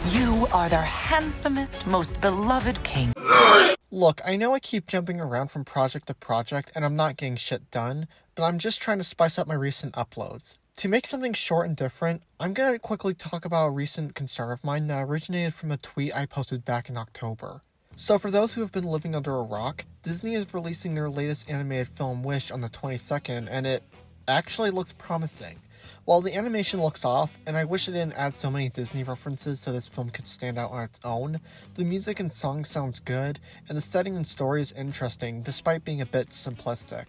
You are their handsomest, most beloved king. Look, I know I keep jumping around from project to project and I'm not getting shit done, but I'm just trying to spice up my recent uploads. To make something short and different, I'm gonna quickly talk about a recent concern of mine that originated from a tweet I posted back in October. So for those who have been living under a rock, Disney is releasing their latest animated film Wish on the 22nd, and it actually looks promising. While the animation looks off, and I wish it didn't add so many Disney references so this film could stand out on its own, the music and song sounds good, and the setting and story is interesting despite being a bit simplistic.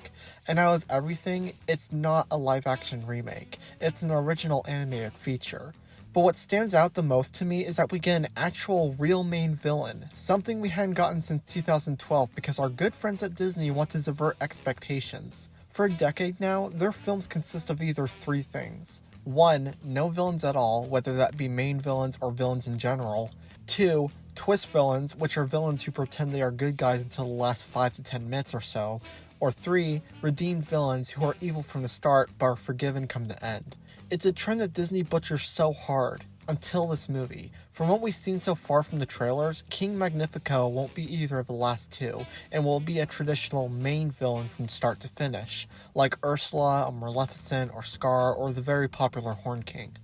And out of everything, it's not a live-action remake, it's an original animated feature. But what stands out the most to me is that we get an actual real main villain, something we hadn't gotten since 2012 because our good friends at Disney want to subvert expectations. For a decade now, their films consist of either three things. 1. No villains at all, whether that be main villains or villains in general. 2. Twist villains, which are villains who pretend they are good guys until the last 5 to 10 minutes or so. Or 3. Redeemed villains who are evil from the start but are forgiven come the end. It's a trend that Disney butchers so hard, until this movie. From what we've seen so far from the trailers, King Magnifico won't be either of the last two, and will be a traditional main villain from start to finish, like Ursula, or Maleficent, or Scar, or the very popular Horn King.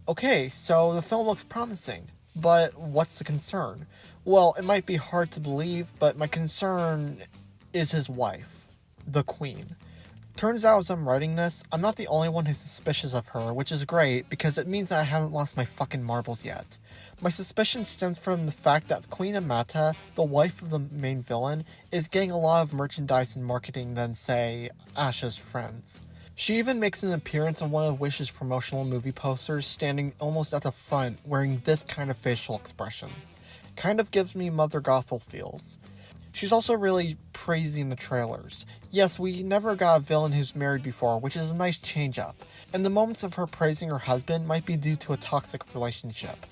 Okay, so the film looks promising, but what's the concern? Well, it might be hard to believe, but my concern is his wife, the Queen. Turns out as I'm writing this, I'm not the only one who's suspicious of her, which is great because it means that I haven't lost my fucking marbles yet. My suspicion stems from the fact that Queen Amata, the wife of the main villain, is getting a lot of merchandise and marketing than, say, Asha's friends. She even makes an appearance on one of Wish's promotional movie posters, standing almost at the front wearing this kind of facial expression. Kind of gives me Mother Gothel feels. She's also really crazy in the trailers. Yes, we never got a villain who's married before, which is a nice change up, and the moments of her praising her husband might be due to a toxic relationship.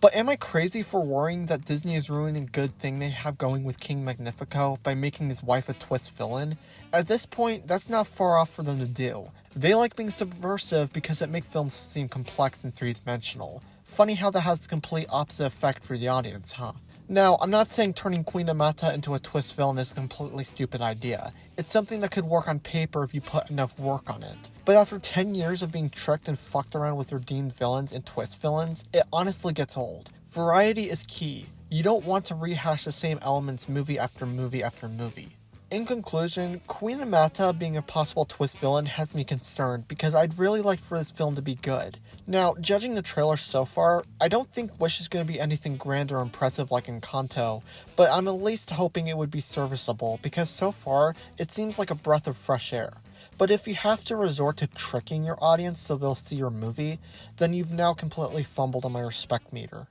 But am I crazy for worrying that Disney is ruining a good thing they have going with King Magnifico by making his wife a twist villain? At this point, that's not far off for them to do. They like being subversive because it makes films seem complex and three-dimensional. Funny how that has the complete opposite effect for the audience, huh? Now, I'm not saying turning Queen Amata into a twist villain is a completely stupid idea. It's something that could work on paper if you put enough work on it. But after 10 years of being tricked and fucked around with redeemed villains and twist villains, it honestly gets old. Variety is key. You don't want to rehash the same elements movie after movie after movie. In conclusion, Queen Amata being a possible twist villain has me concerned because I'd really like for this film to be good. Now, judging the trailer so far, I don't think Wish is going to be anything grand or impressive like Encanto, but I'm at least hoping it would be serviceable because so far, it seems like a breath of fresh air. But if you have to resort to tricking your audience so they'll see your movie, then you've now completely fumbled on my respect meter.